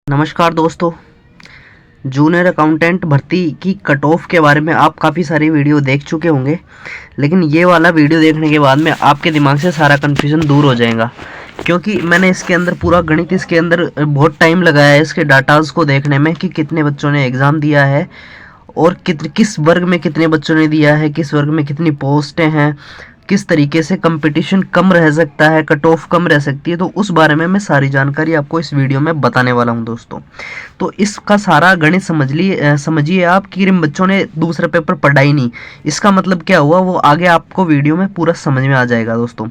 नमस्कार दोस्तों। Junior accountant भर्ती की कट ऑफ के बारे में आप काफ़ी सारी वीडियो देख चुके होंगे, लेकिन ये वाला वीडियो देखने के बाद में आपके दिमाग से सारा कन्फ्यूज़न दूर हो जाएगा, क्योंकि मैंने इसके अंदर पूरा गणित इसके अंदर बहुत टाइम लगाया है इसके डाटाज़ को देखने में कि कितने बच्चों ने एग्ज़ाम दिया है और किस वर्ग में कितने बच्चों ने दिया है, किस वर्ग में कितनी पोस्टें हैं, किस तरीके से कंपटीशन कम रह सकता है, कट ऑफ कम रह सकती है। तो उस बारे में मैं सारी जानकारी आपको इस वीडियो में बताने वाला हूं दोस्तों। तो इसका सारा गणित समझिए आप कि इन बच्चों ने दूसरा पेपर पढ़ा ही नहीं, इसका मतलब क्या हुआ वो आगे आपको वीडियो में पूरा समझ में आ जाएगा दोस्तों।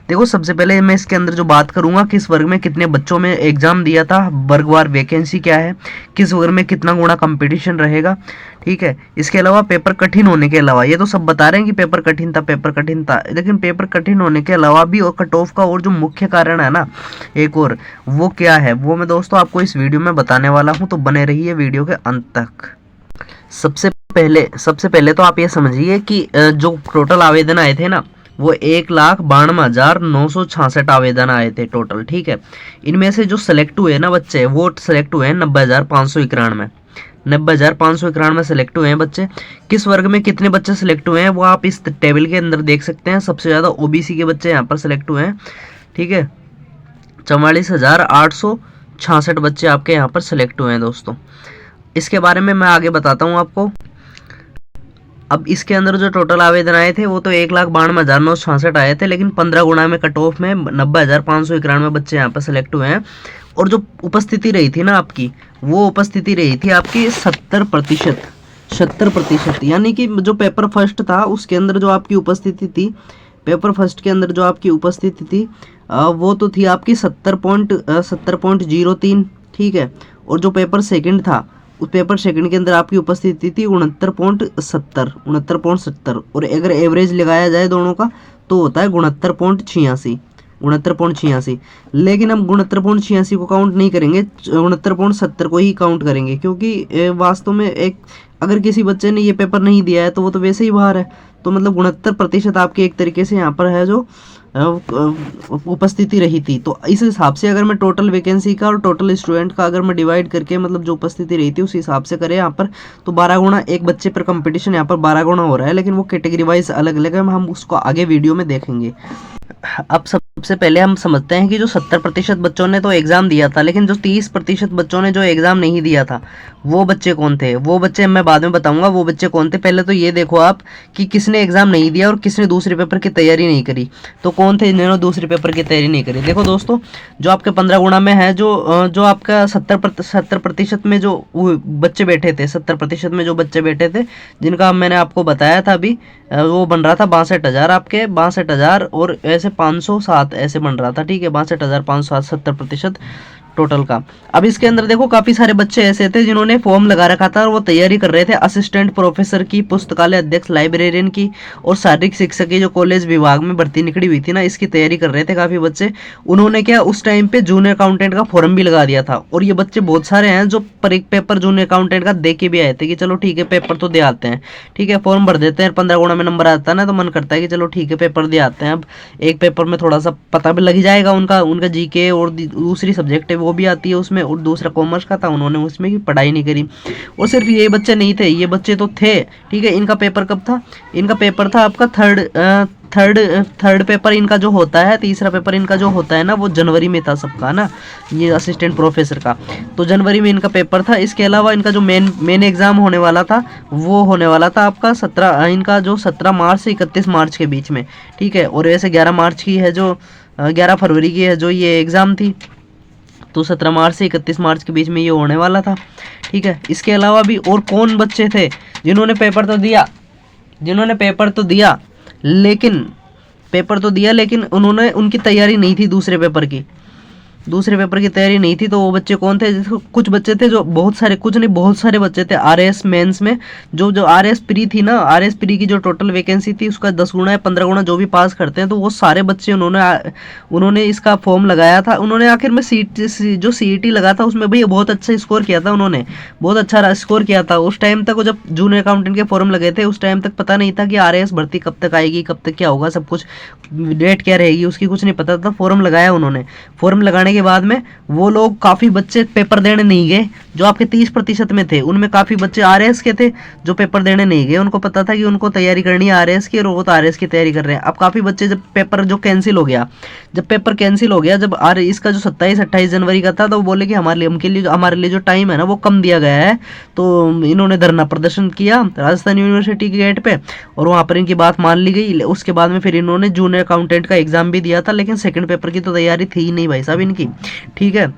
देखो, सबसे पहले मैं इसके अंदर जो बात करूंगा किस वर्ग में कितने बच्चों में एग्जाम दिया था, वर्गवार वैकेंसी क्या है, किस वर्ग में कितना गुना कंपटीशन रहेगा, ठीक है। इसके अलावा पेपर कठिन होने के अलावा, ये तो सब बता रहे हैं कि पेपर कठिन था, लेकिन पेपर कठिन होने के अलावा भी और कट ऑफ का और जो मुख्य कारण है ना एक और, वो क्या है वो मैं दोस्तों आपको इस वीडियो में बताने वाला हूं। तो बने रहिए वीडियो के अंत तक। सबसे पहले तो आप ये समझिए कि जो टोटल आवेदन आए थे ना वो 1,92,966 आवेदन आए थे टोटल, ठीक है। इनमें से जो सेलेक्ट हुए ना बच्चे, वो सेलेक्ट हुए हैं 90,591 90,591 सेलेक्ट हुए हैं बच्चे। किस वर्ग में कितने बच्चे सेलेक्ट हुए हैं वो आप इस टेबल के अंदर देख सकते हैं। सबसे ज़्यादा ओबीसी के बच्चे यहाँ पर सेलेक्ट हुए हैं, ठीक है। 44,866 बच्चे आपके यहाँ पर सेलेक्ट हुए हैं दोस्तों। इसके बारे में मैं आगे बताता हूँ आपको। अब इसके अंदर जो टोटल आवेदन आए थे वो तो 1,92,966 आए थे, लेकिन 15 गुना में कट ऑफ में 90,591 बच्चे यहाँ पर सेलेक्ट हुए हैं। और जो उपस्थिति रही थी ना आपकी, वो उपस्थिति रही थी आपकी 70%, यानी कि जो पेपर फर्स्ट था उसके अंदर जो आपकी उपस्थिति थी, पेपर फर्स्ट के अंदर जो आपकी उपस्थिति थी वो तो थी आपकी 70.03, ठीक है। और जो पेपर सेकंड था उस पेपर सेकंड के अंदर आपकी उपस्थिति थी 69.70, और अगर एवरेज लगाया जाए दोनों का तो होता है 69.86। लेकिन हम 69.86 को काउंट नहीं करेंगे, 69.70 को ही काउंट करेंगे, क्योंकि वास्तव में एक अगर किसी बच्चे ने ये पेपर नहीं दिया है तो वो तो वैसे ही बाहर है। तो मतलब 69% आपके एक तरीके से यहाँ पर है जो उपस्थिति रही थी। तो इस हिसाब से अगर मैं टोटल वैकेंसी का और टोटल स्टूडेंट का अगर मैं डिवाइड करके मतलब जो उपस्थिति रही थी उस हिसाब से करें यहाँ पर, तो 12 गुना एक बच्चे पर कंपटीशन यहाँ पर 12 गुना हो रहा है, लेकिन वो कैटेगरी वाइज अलग अलग है, हम उसको आगे वीडियो में देखेंगे। अब सबसे पहले हम समझते हैं कि जो 70% बच्चों ने तो एग्ज़ाम दिया था, लेकिन जो 30% बच्चों ने जो एग्ज़ाम नहीं दिया था वो बच्चे कौन थे, वो बच्चे मैं बाद में बताऊंगा वो बच्चे कौन थे। पहले तो ये देखो आप कि किसने एग्ज़ाम नहीं दिया और किसने दूसरे पेपर की तैयारी नहीं करी। तो कौन थे जिन्होंने दूसरे पेपर की तैयारी नहीं करी। देखो दोस्तों, जो आपके 15 गुना में है, जो आपका 70% में जो बच्चे बैठे थे, 70% में जो बच्चे बैठे थे जिनका मैंने आपको बताया था अभी, वो बन रहा था 62,000 आपके 62,000 और ऐसे 507 ऐसे बन रहा था, ठीक है। 62,507 70% टोटल का। अब इसके अंदर देखो काफी सारे बच्चे ऐसे थे जिन्होंने फॉर्म लगा रखा था और वो तैयारी कर रहे थे असिस्टेंट प्रोफेसर की, पुस्तकालय अध्यक्ष, लाइब्रेरियन की और शारीरिक शिक्षक की जो कॉलेज विभाग में भर्ती निकली हुई थी ना, इसकी तैयारी कर रहे थे काफी बच्चे। उन्होंने क्या उस टाइम पे जूनियर अकाउंटेंट का फॉर्म भी लगा दिया था, और ये बच्चे बहुत सारे हैं जो एक पेपर जूनियर अकाउंटेंट का दे के भी आए थे कि चलो ठीक है पेपर तो दे आते हैं, ठीक है, फॉर्म भर देते हैं, 15 गुना में नंबर आता है ना, तो मन करता है कि चलो ठीक है पेपर दे आते हैं। अब एक पेपर में थोड़ा सा पता भी लग जाएगा उनका जीके और दूसरी सब्जेक्ट है वो भी आती है उसमें, और दूसरा कॉमर्स का था, उन्होंने उसमें की पढ़ाई नहीं करी। और सिर्फ ये बच्चे नहीं थे, ये बच्चे तो थे, ठीक है। इनका पेपर कब था, इनका पेपर था आपका थर्ड पेपर इनका जो होता है, तीसरा पेपर इनका जो होता है ना वो जनवरी में था सबका ना, ये असिस्टेंट प्रोफेसर का, तो जनवरी में इनका पेपर था। इसके अलावा इनका जो मेन एग्जाम होने वाला था वो होने वाला था आपका 17 मार्च से 31 मार्च के बीच में, ठीक है। और वैसे 11 मार्च की है जो 11 फरवरी की है जो ये एग्ज़ाम थी, तो 17 मार्च से 31 मार्च के बीच में ये होने वाला था, ठीक है। इसके अलावा भी और कौन बच्चे थे जिन्होंने पेपर तो दिया लेकिन उन्होंने उनकी तैयारी नहीं थी दूसरे पेपर की तैयारी नहीं थी। तो वो बच्चे कौन थे, कुछ बच्चे थे जो बहुत सारे बच्चे थे आरएस मेंस में, जो आरएस प्री थी ना, आरएस प्री की जो टोटल वैकेंसी थी उसका 10 गुना या 15 गुना जो भी पास करते हैं, तो वो सारे बच्चे उन्होंने इसका फॉर्म लगाया था। उन्होंने आखिर में जो सीईटी लगा था उसमें भी बहुत अच्छा स्कोर किया था, उन्होंने बहुत अच्छा स्कोर किया था। उस टाइम तक जब जूनियर अकाउंटेंट के फॉर्म लगे थे उस टाइम तक पता नहीं था कि आरएस भर्ती कब तक आएगी, कब तक क्या होगा, सब कुछ डेट क्या रहेगी उसकी कुछ नहीं पता था। फॉर्म लगाया उन्होंने, फॉर्म लगाने के बाद में वो लोग काफ़ी बच्चे पेपर देने नहीं गए, जो आपके 30% में थे उनमें काफ़ी बच्चे आरएएस के थे जो पेपर देने नहीं गए। उनको पता था कि उनको तैयारी करनी है आरएएस की, और वो तो आरएएस की तैयारी कर रहे हैं। अब काफ़ी बच्चे जब पेपर जो कैंसिल हो गया, जब पेपर कैंसिल हो गया, जब इसका जो 27-28 जनवरी का था, तो वो बोले कि हमारे लिए जो टाइम है ना वो कम दिया गया है। तो इन्होंने धरना प्रदर्शन किया राजस्थान यूनिवर्सिटी के गेट पे, और वहाँ पर इनकी बात मान ली गई। उसके बाद में फिर इन्होंने जूनियर अकाउंटेंट का एग्जाम भी दिया था, लेकिन सेकंड पेपर की तो तैयारी थी ही नहीं भाई साहब इनकी, ठीक है।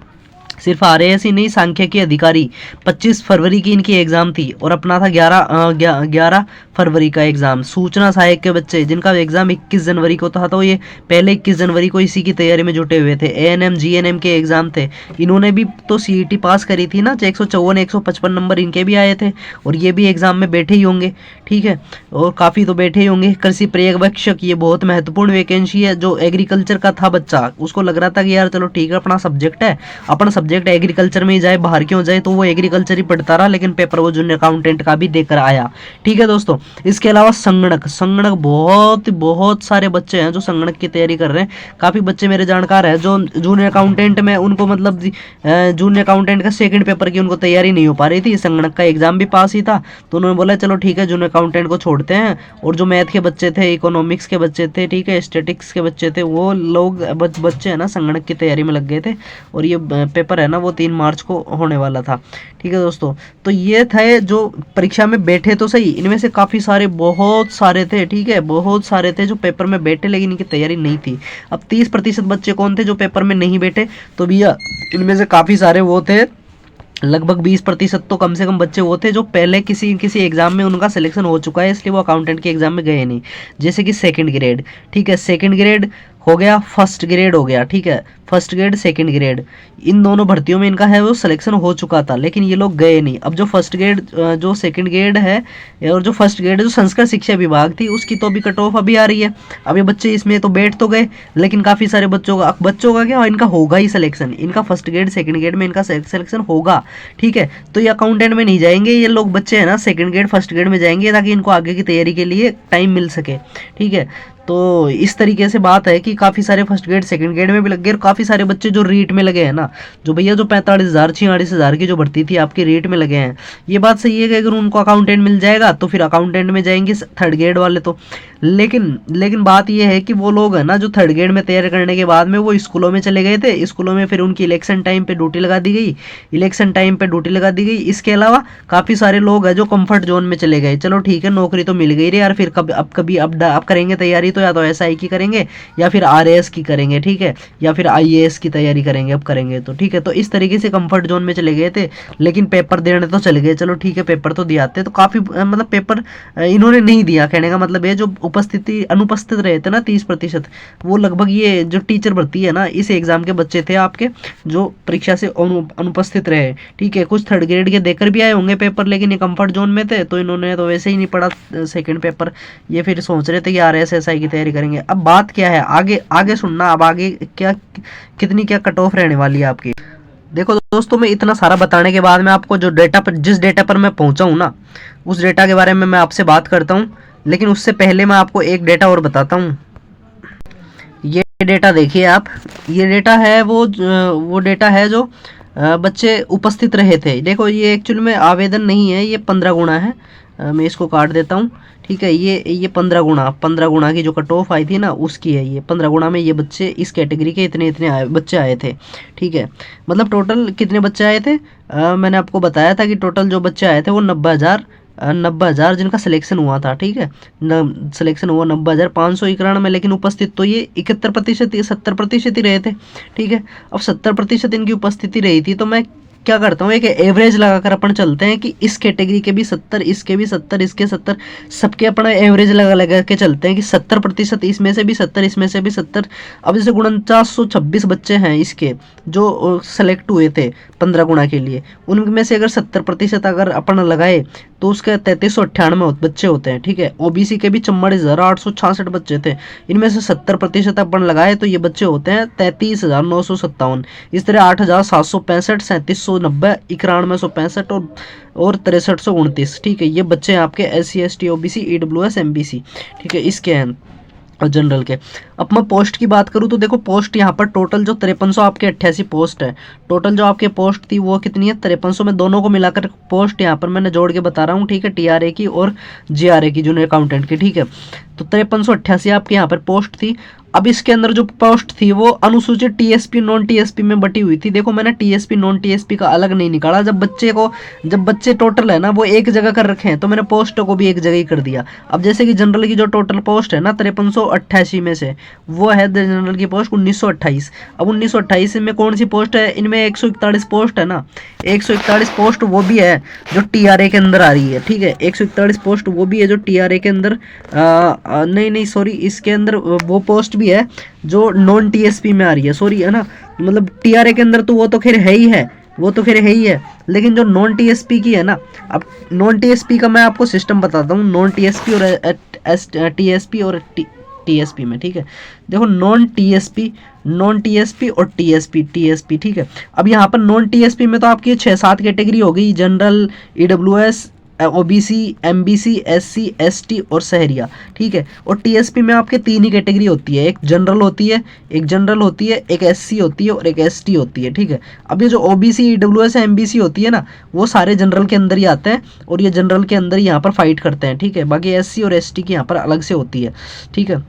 सिर्फ आरएएस ही नहीं, सांख्यिकी अधिकारी 25 फरवरी की इनकी एग्जाम थी, और अपना था 11 फरवरी का एग्जाम। सूचना सहायक के बच्चे जिनका एग्जाम 21 जनवरी को था, तो ये पहले 21 जनवरी को इसी की तैयारी में जुटे हुए थे। एएनएम जीएनएम के एग्जाम थे, इन्होंने भी तो सीईटी पास करी थी ना, 154 155 नंबर इनके भी आए थे, और ये भी एग्जाम में बैठे ही होंगे, ठीक है, और काफ़ी तो बैठे ही होंगे। कृषि पर्यवेक्षक, ये बहुत महत्वपूर्ण वैकेंसी है। जो एग्रीकल्चर का था बच्चा, उसको लग रहा था कि यार चलो ठीक है अपना सब्जेक्ट है, अपना सब्जेक्ट एग्रीकल्चर में ही जाए, बाहर क्यों जाए, तो वो एग्रीकल्चर ही पढ़ता रहा, लेकिन पेपर वो जूनियर अकाउंटेंट का भी देकर आया, ठीक है दोस्तों। इसके अलावा संगणक बहुत सारे बच्चे हैं जो संगणक की तैयारी कर रहे हैं। काफ़ी बच्चे मेरे जानकार हैं जो जूनियर अकाउंटेंट में, उनको मतलब जूनियर अकाउंटेंट का सेकंड पेपर की उनको तैयारी नहीं हो पा रही थी, संगणक का एग्जाम भी पास ही था, तो उन्होंने बोला चलो ठीक है जूनियर अकाउंटेंट को छोड़ते हैं, और जो मैथ के बच्चे थे, इकोनॉमिक्स के बच्चे थे, ठीक है, स्टैटिक्स के बच्चे थे, वो लोग बच्चे हैं ना संगणक की तैयारी में लग गए थे, और ये पेपर है ना वो 3 मार्च को होने वाला था, ठीक है दोस्तों। तो ये थे जो परीक्षा में बैठे तो सही, इनमें से काफ़ी सारे बहुत सारे थे, ठीक है, बहुत सारे थे जो पेपर में बैठे लेकिन इनकी तैयारी नहीं थी। अब 30% बच्चे कौन थे जो पेपर में नहीं बैठे, तो भैया इनमें से काफ़ी सारे वो थे, लगभग 20% तो कम से कम बच्चे वो थे जो पहले किसी एग्जाम में उनका सिलेक्शन हो चुका है, इसलिए वो अकाउंटेंट के एग्जाम में गए नहीं। जैसे कि सेकंड ग्रेड, ठीक है, सेकंड ग्रेड हो गया, फर्स्ट ग्रेड हो गया, ठीक है, फर्स्ट ग्रेड सेकंड ग्रेड, इन दोनों भर्तियों में इनका है वो सिलेक्शन हो चुका था, लेकिन ये लोग गए नहीं। अब जो फर्स्ट ग्रेड, जो सेकंड ग्रेड है, और जो फर्स्ट ग्रेड है, जो संस्कृत शिक्षा विभाग थी, उसकी तो अभी कट ऑफ अभी आ रही है। अब ये बच्चे इसमें तो बैठ तो गए, लेकिन काफ़ी सारे बच्चों का क्या, इनका होगा ही सिलेक्शन, इनका फर्स्ट ग्रेड सेकंड ग्रेड में इनका सिलेक्शन होगा, ठीक है। तो ये अकाउंटेंट में नहीं जाएंगे ये लोग, बच्चे हैं ना सेकंड ग्रेड फर्स्ट ग्रेड में जाएंगे, ताकि इनको आगे की तैयारी के लिए टाइम मिल सके, ठीक है। तो इस तरीके से बात है कि काफ़ी सारे फर्स्ट ग्रेड सेकंड ग्रेड में भी लग गए, और काफ़ी सारे बच्चे जो रीट में लगे हैं ना, जो भैया जो 45,000 46,000 की जो भर्ती थी आपकी रीट में लगे हैं, ये बात सही है कि अगर उनको अकाउंटेंट मिल जाएगा तो फिर अकाउंटेंट में जाएंगे थर्ड ग्रेड वाले तो। लेकिन बात ये है कि वो लोग है ना जो थर्ड ग्रेड में तैयारी करने के बाद में वो स्कूलों में चले गए थे, स्कूलों में फिर उनकी इलेक्शन टाइम पे ड्यूटी लगा दी गई, इसके अलावा काफ़ी सारे लोग हैं जो कंफर्ट जोन में चले गए, चलो ठीक है नौकरी तो मिल गई रे यार, फिर अब करेंगे तैयारी, तो या तो एसआई की करेंगे या फिर आरएएस की करेंगे, ठीक है, या फिर आईएएस की तैयारी करेंगे, अब करेंगे तो ठीक है। तो इस तरीके से कंफर्ट जोन में चले गए थे, लेकिन पेपर देने तो चले गए, चलो ठीक है पेपर तो दिए आते, तो काफ़ी मतलब पेपर इन्होंने नहीं दिया, कहने का मतलब ये जो अनुपस्थित रहे थे ना 30%, वो लगभग ये जो टीचर भर्ती है ना इस एग्जाम के बच्चे थे आपके, जो परीक्षा से अनुपस्थित रहे, ठीक है। कुछ थर्ड ग्रेड के देकर भी आए होंगे पेपर, लेकिन ये कंफर्ट जोन में थे, तो इन्होंने तो वैसे ही नहीं पढ़ा सेकंड पेपर, ये फिर सोच रहे थे कि आरएएस एसआई की तैयारी करेंगे। अब बात क्या है, आगे सुनना, अब आगे क्या कट ऑफ रहने वाली है आपकी। देखो दोस्तों, मैं इतना सारा बताने के बाद में आपको जिस डेटा पर मैं पहुंचा हूं ना, उस डेटा के बारे में मैं आपसे बात करता हूं, लेकिन उससे पहले मैं आपको एक डेटा और बताता हूं। ये डेटा देखिए आप, ये डेटा है वो डेटा है जो बच्चे उपस्थित रहे थे। देखो ये एक्चुअली में आवेदन नहीं है, ये 15 गुना है, मैं इसको काट देता हूँ, ठीक है। ये 15 गुना की जो कट ऑफ आई थी ना उसकी है, ये 15 गुना में ये बच्चे इस कैटेगरी के इतने बच्चे आए थे, ठीक है। मतलब टोटल कितने बच्चे आए थे, मैंने आपको बताया था कि टोटल जो बच्चे आए थे वो 90,000 जिनका सिलेक्शन हुआ था, ठीक है। सिलेक्शन हुआ 90,591 में, लेकिन उपस्थित तो ये 71% 70% ही रहे थे, ठीक है। अब 70% इनकी उपस्थिति रही थी, तो मैं क्या करता हूँ एक एवरेज लगाकर अपन चलते हैं कि इस कैटेगरी के भी 70, इसके भी 70, इसके 70, सबके अपना एवरेज लगा के चलते हैं कि 70% इसमें से भी 70, इसमें से भी 70। अब जैसे 4926 बच्चे हैं इसके जो सेलेक्ट हुए थे 15 गुना के लिए, उनमें से अगर 70% अगर अपन लगाए तो उसके 3398 बच्चे होते हैं, ठीक है। ओबीसी के भी 44,866 बच्चे थे, इनमें से 70% अपन लगाए तो ये बच्चे होते हैं 33,957। इस तरह 8,765, 3,790, 91,165 और 63,29, ठीक है। ये बच्चे हैं आपके SC ST OBC EWS MBC, ठीक है, इसके हैं जनरल के। अब मैं पोस्ट की बात करूँ तो देखो पोस्ट यहाँ पर टोटल जो 5300 आपके 88 पोस्ट है, टोटल जो आपके पोस्ट थी वो कितनी है 5300 में, दोनों को मिलाकर पोस्ट यहाँ पर मैंने जोड़ के बता रहा हूँ, ठीक है, टीआरए की और जीआरए की, जूनियर अकाउंटेंट की, ठीक है। तो 5388 आपके यहाँ पर पोस्ट थी। अब इसके अंदर जो पोस्ट थी वो अनुसूचित टीएसपी नॉन टीएसपी में बटी हुई थी। देखो मैंने टीएसपी नॉन टीएसपी का अलग नहीं निकाला, जब बच्चे टोटल है ना वो एक जगह कर रखे हैं तो मैंने पोस्ट को भी एक जगह ही कर दिया। अब जैसे कि जनरल की जो टोटल पोस्ट है ना 5388 में से वो है जनरल की पोस्ट 1928। अब 1928 में कौन सी पोस्ट है, इनमें 141 पोस्ट है ना, 141 पोस्ट वो भी है जो टीआरए के अंदर आ रही है, ठीक है, 141 पोस्ट वो भी है जो टीआरए के अंदर नहीं सॉरी, इसके अंदर वो पोस्ट भी है जो नॉन टीएसपी में आ रही है, सॉरी है ना, मतलब टीआरए के अंदर तो वो तो खैर है ही है, वो तो खैर है ही है, लेकिन जो नॉन टीएसपी की है ना, अब नॉन टीएसपी का मैं आपको सिस्टम बताता हूँ, नॉन टीएसपी और टीएसपी और टीएसपी में, ठीक है। देखो नॉन टीएसपी और टीएसपी, ठीक है। अब यहाँ पर नॉन टीएसपी में तो आपकी 6-7 कैटेगरी हो गई, general, EWS, OBC, MBC, SC, ST और शहरिया, ठीक है। और टीएसपी में आपके 3 ही कैटेगरी होती है, एक जनरल होती है, एक एससी होती है और एक एसटी होती है, ठीक है। अब ये जो ओबीसी, ईडब्ल्यूएस, एमबीसी होती है ना वो सारे जनरल के अंदर ही आते हैं और ये जनरल के अंदर ही यहाँ पर फाइट करते हैं, ठीक है। बाकी एससी और एसटी की यहाँ पर अलग से होती है, ठीक है।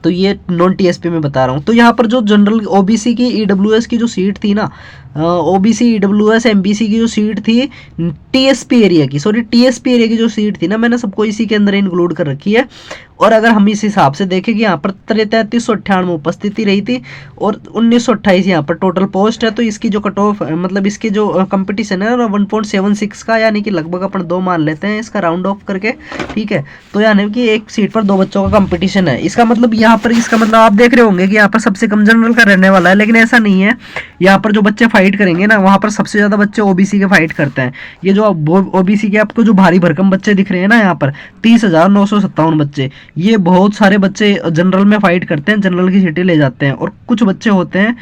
तो ये नॉन टीएसपी में बता रहा हूँ। तो यहाँ पर जो जनरल ओबीसी की ईडब्ल्यूएस की जो सीट थी ना, ओबीसी, ईडब्ल्यूएस, एमबीसी की जो सीट थी टीएसपी एरिया की जो सीट थी ना, मैंने सबको इसी के अंदर इंक्लूड कर रखी है। और अगर हम इस हिसाब से देखें कि यहाँ पर 3398 उपस्थिति रही थी और 1928 यहाँ पर टोटल पोस्ट है, तो इसकी जो कट ऑफ मतलब इसकी जो कंपटीशन है 1.76 का, यानी कि लगभग अपन 2 मान लेते हैं इसका राउंड ऑफ करके, ठीक है। तो यानी कि एक सीट पर 2 बच्चों का कंपटीशन है। इसका मतलब यहाँ पर आप देख रहे होंगे कि यहाँ पर सबसे कम जनरल का रहने वाला है, लेकिन ऐसा नहीं है। यहाँ पर जो बच्चे फाइट करेंगे ना वहाँ पर सबसे ज़्यादा बच्चे ओबीसी के फाइट करते हैं। ये जो ओबीसी के आपको जो भारी भरकम बच्चे दिख रहे हैं ना यहाँ पर 30,957 बच्चे, ये बहुत सारे बच्चे जनरल में फाइट करते हैं, जनरल की सीटें ले जाते हैं। और कुछ बच्चे होते हैं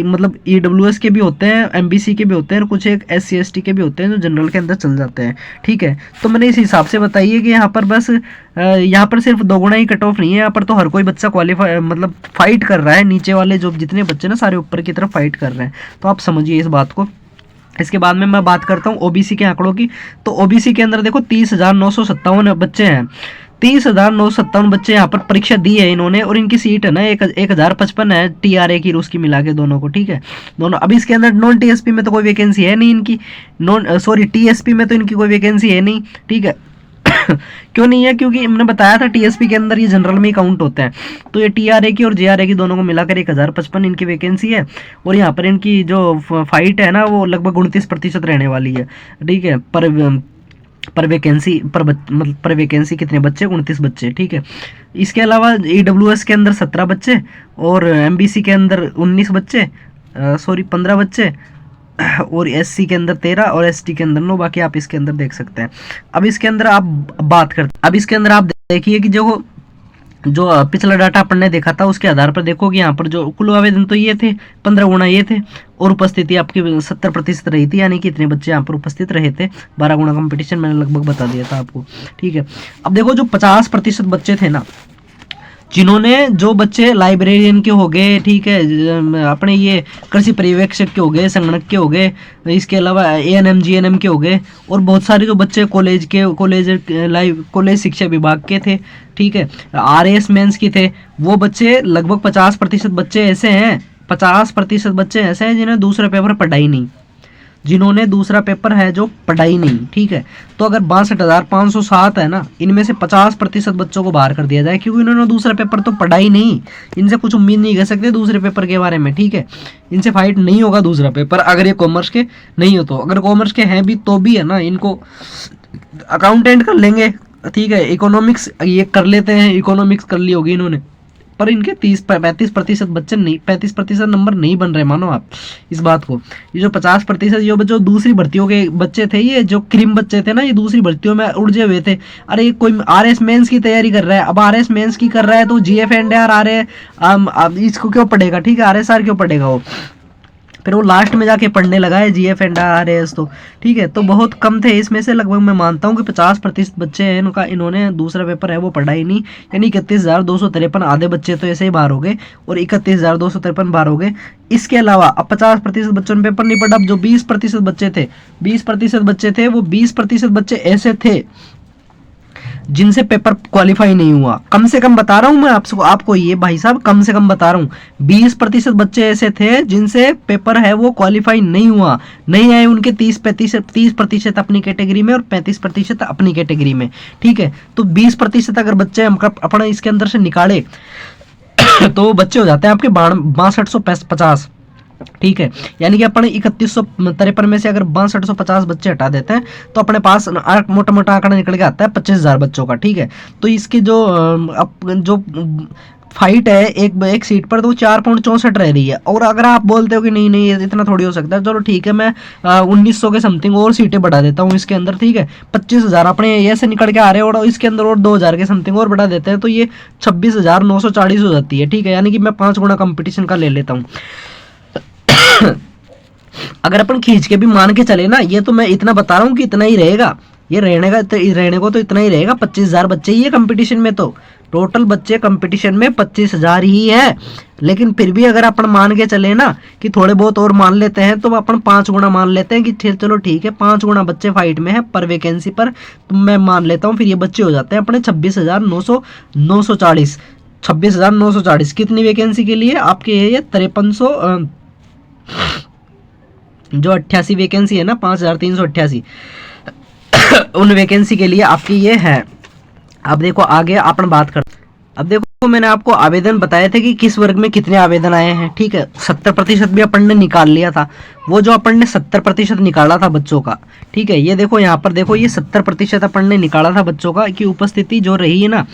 मतलब ईडब्ल्यूएस के भी होते हैं, एमबीसी के भी होते हैं और कुछ एक एससी एसटी के भी होते हैं जो जनरल के अंदर चल जाते हैं, ठीक है। तो मैंने इस हिसाब से बताइए कि यहाँ पर बस यहाँ पर सिर्फ 2 गुना ही कट ऑफ नहीं है, यहाँ पर तो हर कोई बच्चा क्वालिफाई मतलब फाइट कर रहा है। नीचे वाले जो जितने बच्चे ना सारे ऊपर की तरफ फाइट कर रहे हैं, तो आप समझिए इस बात को। इसके बाद में मैं बात करता हूँ ओबीसी के आंकड़ों की। तो ओबीसी के अंदर देखो 30,957 बच्चे हैं, 30,957 बच्चे यहाँ पर परीक्षा दी है इन्होंने, और इनकी सीट है ना 1055 है टीआरए की, उसकी मिला के दोनों को, ठीक है, दोनों। अब इसके अंदर नॉन टीएसपी में तो कोई वैकेंसी है नहीं इनकी, टीएसपी में तो इनकी कोई वैकेंसी है नहीं, ठीक है। क्यों नहीं है, क्योंकि मैंने बताया था टीएसपी के अंदर ये जनरल में ही काउंट होते हैं। तो ये टीआरए की और जेआरए की दोनों को मिलाकर 1055 इनकी वैकेंसी है। और यहाँ पर इनकी जो फाइट है ना वो लगभग 29% रहने वाली है, ठीक है। पर वैकेंसी कितने बच्चे, 29 बच्चे, ठीक है। इसके अलावा ईडब्ल्यूएस के अंदर 17 बच्चे और एमबीसी के अंदर 15 बच्चे और एससी के अंदर 13 और एसटी के अंदर 9, बाकी आप इसके अंदर देख सकते हैं। अब इसके अंदर आप देखिए कि जो पिछला डाटा अपन ने देखा था उसके आधार पर देखो कि यहाँ पर जो कुल आवेदन तो ये थे 15 गुना ये थे, और उपस्थिति आपकी 70% रही थी, यानी कि इतने बच्चे यहाँ पर उपस्थित रहे थे। 12 गुना कंपटीशन मैंने लगभग बता दिया था आपको, ठीक है। अब देखो जो 50% बच्चे थे ना, जिन्होंने जो बच्चे लाइब्रेरियन के हो गए, ठीक है, अपने ये कृषि पर्यवेक्षक के हो गए, संगणक के हो गए, इसके अलावा एएनएम जीएनएम के हो गए, और बहुत सारे जो बच्चे कॉलेज शिक्षा विभाग के थे, ठीक है, आरएएस मेंस के थे, वो बच्चे लगभग 50% बच्चे ऐसे हैं, 50% बच्चे ऐसे हैं जिन्हें दूसरा पेपर पढ़ा ही नहीं, जिन्होंने दूसरा पेपर है जो पढ़ाई नहीं, ठीक है। तो अगर 62,507 है ना, इनमें से 50% बच्चों को बाहर कर दिया जाए, क्योंकि इन्होंने दूसरा पेपर तो पढ़ा ही नहीं, इनसे कुछ उम्मीद नहीं कर सकते दूसरे पेपर के बारे में, ठीक है। इनसे फाइट नहीं होगा दूसरा पेपर अगर ये कॉमर्स के नहीं हो तो। अगर कॉमर्स के हैं भी तो भी है ना, इनको अकाउंटेंट कर लेंगे, ठीक है, इकोनॉमिक्स ये कर लेते हैं, इकोनॉमिक्स कर ली होगी इन्होंने, पर इनके 35% बच्चे नहीं, 35% नंबर नहीं बन रहे, मानो आप इस बात को। ये जो 50% ये जो दूसरी भर्तियों के बच्चे थे, ये जो क्रीम बच्चे थे ना, ये दूसरी भर्तियों में उलझे हुए थे। अरे कोई आरएस मेंस की तैयारी कर रहा है, अब आरएस मेंस की कर रहा है तो जीएफ एंड आर आ रहे हैं, इसको क्यों पढ़ेगा, ठीक है, आरएसआर क्यों पढ़ेगा वो, फिर वो लास्ट में जाके पढ़ने लगा है GF एंड RAS, तो ठीक है। तो बहुत कम थे इसमें से, लगभग मैं मानता हूँ कि 50% बच्चे हैं इनका, इन्होंने दूसरा पेपर है वो पढ़ा ही नहीं, यानी 31,253 आधे बच्चे तो ऐसे ही बाहर हो गए और 31,253 बाहर हो गए। इसके अलावा अब 50% बच्चों ने पेपर नहीं पढ़ा। अब जो 20% बच्चे थे, 20% बच्चे थे, वो 20% बच्चे ऐसे थे जिनसे पेपर क्वालिफाई नहीं हुआ। कम से कम बता रहा हूं मैं आपको ये भाई साहब, कम से कम बता रहा हूं, 20% बच्चे ऐसे थे जिनसे पेपर है वो क्वालिफाई नहीं हुआ, नहीं आए उनके 30% अपनी कैटेगरी में और 35% अपनी कैटेगरी में, ठीक है। तो 20% अगर बच्चे हम अपना इसके अंदर से निकाले तो बच्चे हो जाते हैं आपके 6250, ठीक है। यानी कि अपने 3153 में से अगर 6250 बच्चे हटा देते हैं तो अपने पास मोटा मोटा आंकड़ा निकल के आता है 25,000 बच्चों का, ठीक है। तो इसकी जो फाइट है एक सीट पर, तो 4.64 रह रही है। और अगर आप बोलते हो कि नहीं नहीं इतना थोड़ी हो सकता है, चलो ठीक है, मैं 1900 के समथिंग और सीटें बढ़ा देता हूँ इसके अंदर, ठीक है। 25,000 अपने ऐसे निकल के आ रहे हैं और इसके अंदर और 2,000 के समथिंग और बढ़ा देते हैं, तो ये 26,940 हो जाती है, ठीक है। यानी कि मैं 5 गुना कंपटीशन का ले लेता हूँ। अगर अपन खींच के भी मान के चले ना, ये तो मैं इतना बता रहा हूँ कि इतना ही रहेगा, ये रहने को तो इतना ही रहेगा। 25,000 बच्चे ही है कंपटीशन में, तो टोटल बच्चे कंपटीशन में 25,000 ही है। लेकिन फिर भी अगर अपन मान के चले ना कि थोड़े बहुत और मान लेते हैं, तो अपन 5 गुना मान लेते हैं कि चलो ठीक है 5 गुना बच्चे फाइट में है पर वैकेंसी पर, तो मैं मान लेता हूँ फिर ये बच्चे हो जाते हैं अपने 26,940। 26,940 कितनी वैकेंसी के लिए आपके ये 5300 जो 88 वैकेंसी है ना, 5,388 उन वैकेंसी के लिए आपकी ये है। अब देखो आगे अपन बात करते। अब देखो मैंने आपको आवेदन बताए थे कि किस वर्ग में कितने आवेदन आए हैं, ठीक है। 70% भी अपन ने निकाल लिया था, वो जो अपन ने 70% निकाला था बच्चों का, ठीक है। ये देखो यहाँ पर देखो, ये 70% अपन ने निकाला था बच्चों का कि उपस्थिति जो रही है ना,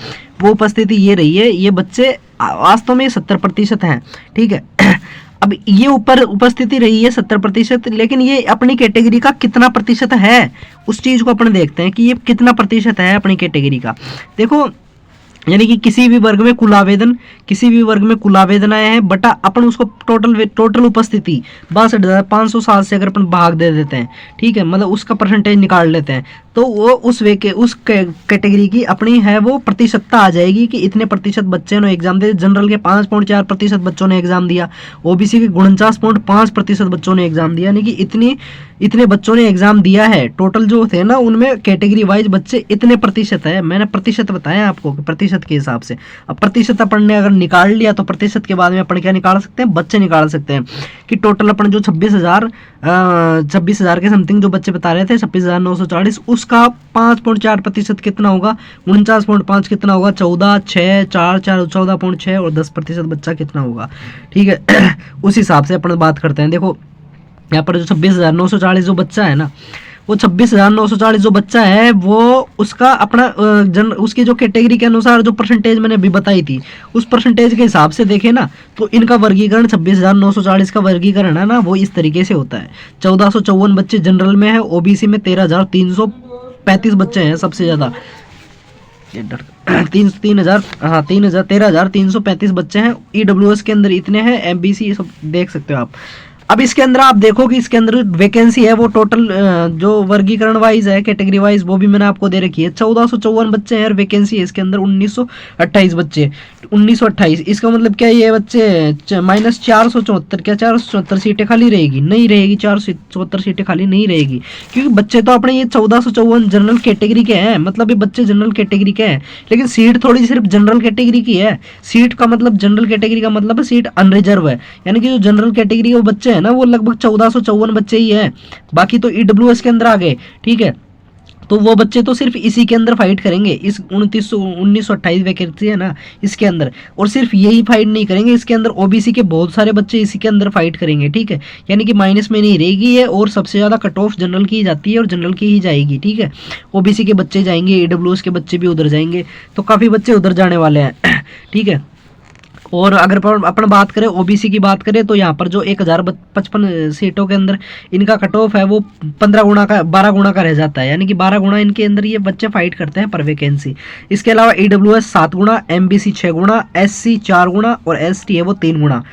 वो उपस्थिति ये रही है। ये बच्चे वास्तव में 70% हैं, ठीक है। अब ये ऊपर उपस्थिति रही है 70%, लेकिन ये अपनी कैटेगरी का कितना प्रतिशत है उस चीज को अपन देखते हैं कि ये कितना प्रतिशत है अपनी कैटेगरी का। देखो यानी कि किसी भी वर्ग में कुल आवेदन आए हैं बटा अपन उसको टोटल उपस्थिति 62,507 से अगर अपन भाग दे देते हैं, ठीक है, मतलब उसका परसेंटेज निकाल लेते हैं, तो वो उस कैटेगरी की अपनी है वो प्रतिशतता आ जाएगी कि इतने प्रतिशत बच्चे ने एग्जाम दिए। जनरल के 5.4% बच्चों ने एग्जाम दिया, ओबीसी के 49.5% बच्चों ने एग्जाम दिया, यानी कि इतने बच्चों ने एग्जाम दिया है। टोटल जो थे ना उनमें कैटेगरी वाइज बच्चे इतने प्रतिशत है, मैंने प्रतिशत बताया आपको कि प्रतिशत के हिसाब से। अब प्रतिशत अपन ने अगर निकाल लिया तो प्रतिशत के बाद में अपन क्या निकाल सकते हैं, बच्चे निकाल सकते हैं कि टोटल अपन जो 26,000 के समथिंग जो बच्चे बता रहे थे 26,940, उसका 5.4% कितना होगा, 49.5 कितना होगा, 14, 6, 4, 14.6 और 10% बच्चा कितना होगा, ठीक है। उस हिसाब से अपन बात करते हैं। देखो यहाँ पर जो 26,940 जो बच्चा है ना, वो 26,940 जो बच्चा है वो उसका अपना उसकी जो कैटेगरी के अनुसार जो परसेंटेज मैंने अभी बताई थी, उस परसेंटेज के हिसाब से देखे ना तो इनका वर्गीकरण 26,940 का वर्गीकरण है ना वो इस तरीके से होता है। 1454 बच्चे जनरल में है, ओबीसी में 13,335 बच्चे हैं सबसे ज्यादा, 13,335 बच्चे हैं। ईडब्ल्यूएस के अंदर इतने हैं, एमबीसी सब देख सकते हो आप। अब इसके अंदर आप देखो कि इसके अंदर वैकेंसी है वो टोटल जो वर्गीकरण वाइज है कैटेगरी वाइज वो भी मैंने आपको दे रखी है। 1454 बच्चे हैं और वैकेंसी है इसके अंदर 1928 बच्चे, 1928। इसका मतलब क्या ये बच्चे -474, क्या 474 सीटें खाली रहेगी? नहीं रहेगी, 474 सीटें खाली नहीं रहेगी, क्योंकि बच्चे तो अपने ये 1454 जनरल कैटेगरी के हैं, मतलब ये बच्चे जनरल कैटेगरी के हैं, लेकिन सीट थोड़ी सिर्फ जनरल कैटेगरी की है। सीट का मतलब जनरल कैटेगरी का मतलब है सीट अनरिजर्व है, यानी कि जो जनरल कैटेगरी के बच्चे हैं ना वो लगभग 1454 बच्चे ही हैं, बाकी तो ईडब्ल्यूएस के अंदर आ गए, ठीक है। तो वो बच्चे तो सिर्फ इसी के अंदर फाइट करेंगे, इस 1928 वैकेंसी है ना इसके अंदर, और सिर्फ यही फाइट नहीं करेंगे, इसके अंदर ओबीसी के बहुत सारे बच्चे इसी के अंदर फाइट करेंगे, ठीक है। यानी कि माइनस में नहीं रहेगी ये, और सबसे ज़्यादा कट ऑफ जनरल की ही जाती है और जनरल की ही जाएगी, ठीक है। ओबीसी के बच्चे जाएंगे, ईडब्ल्यूएस के बच्चे भी उधर जाएंगे, तो काफ़ी बच्चे उधर जाने वाले हैं, ठीक है। और अगर अपन बात करें ओबीसी की बात करें तो यहाँ पर जो 1055 सीटों के अंदर इनका कट ऑफ है वो 12 गुना का रह जाता है, यानी कि 12 गुना इनके अंदर ये बच्चे फाइट करते हैं पर वैकेंसी। इसके अलावा ईडब्ल्यूएस 7 गुना, एमबीसी 6 गुना, एससी 4 गुना और एसटी है वो 3 गुना।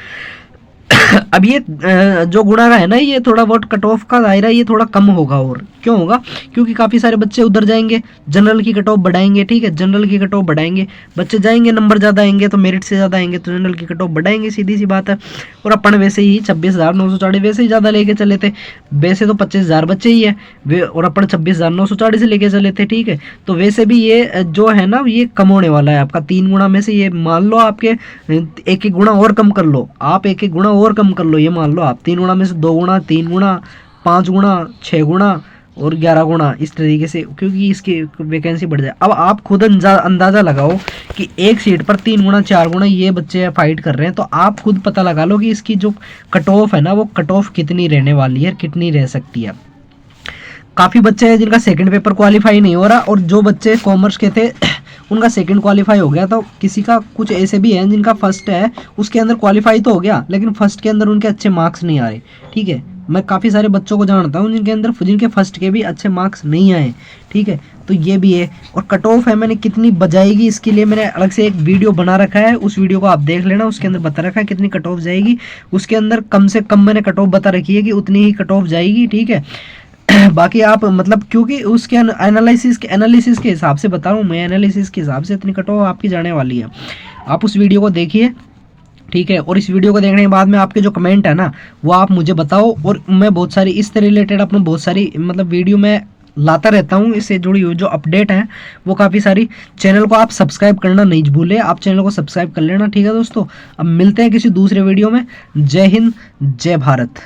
अब ये जो गुणा का है ना, ये थोड़ा बहुत कट ऑफ का दायरा ये थोड़ा कम होगा। और क्यों होगा? क्योंकि काफ़ी सारे बच्चे उधर जाएंगे, जनरल की कट ऑफ बढ़ाएंगे, ठीक है, जनरल की कट ऑफ बढ़ाएंगे, बच्चे जाएंगे, नंबर ज़्यादा आएंगे तो मेरिट से ज़्यादा आएंगे तो जनरल की कट ऑफ बढ़ाएंगे, सीधी सी बात है। और अपन वैसे ही 26,940 वैसे ही ज़्यादा लेके चले थे, वैसे तो 25,000 बच्चे ही है वे, और अपन 26,940 लेके चले थे, ठीक है। तो वैसे भी ये जो है ना, ये कम होने वाला है आपका 3 गुना में से। ये मान लो आपके एक एक गुना और कम कर लो, आप एक एक गुना और कम कर लो, ये मान लो आप 3 गुना में से 2 गुना, 3 गुना, 5 गुना, 6 गुना और 11 गुना, इस तरीके से, क्योंकि इसकी वैकेंसी बढ़ जाए। अब आप खुद अंदाज़ा लगाओ कि एक सीट पर 3 गुना 4 गुना ये बच्चे फाइट कर रहे हैं, तो आप खुद पता लगा लो कि इसकी जो कट ऑफ है ना, वो कट ऑफ कितनी रहने वाली है, कितनी रह सकती है। काफ़ी बच्चे हैं जिनका सेकंड पेपर क्वालिफाई नहीं हो रहा, और जो बच्चे कॉमर्स के थे उनका सेकंड क्वालिफाई हो गया। तो किसी का कुछ ऐसे भी हैं जिनका फर्स्ट है, उसके अंदर क्वालिफाई तो हो गया, लेकिन फर्स्ट के अंदर उनके अच्छे मार्क्स नहीं आ रहे, ठीक है। मैं काफ़ी सारे बच्चों को जानता हूँ जिनके फर्स्ट के भी अच्छे मार्क्स नहीं आए, ठीक है। तो ये भी है। और कट ऑफ है, मैंने कितनी बजाएगी इसके लिए मैंने अलग से एक वीडियो बना रखा है, उस वीडियो को आप देख लेना, उसके अंदर बता रखा है कितनी कट ऑफ जाएगी। उसके अंदर कम से कम मैंने कट ऑफ बता रखी है कि उतनी ही कट ऑफ जाएगी, ठीक है। बाकी आप मतलब, क्योंकि उसके एनालिसिस के हिसाब से बता रहा हूँ मैं, एनालिसिस के हिसाब से इतनी कट ऑफ आपकी जाने वाली है। आप उस वीडियो को देखिए, ठीक है। और इस वीडियो को देखने के बाद में आपके जो कमेंट है ना, वो आप मुझे बताओ। और मैं बहुत सारी इससे रिलेटेड अपने बहुत सारी मतलब वीडियो में लाता रहता हूँ, इससे जुड़ी हुई जो अपडेट है वो काफ़ी सारी। चैनल को आप सब्सक्राइब करना नहीं भूले, आप चैनल को सब्सक्राइब कर लेना, ठीक है दोस्तों। अब मिलते हैं किसी दूसरे वीडियो में। जय हिंद, जय भारत।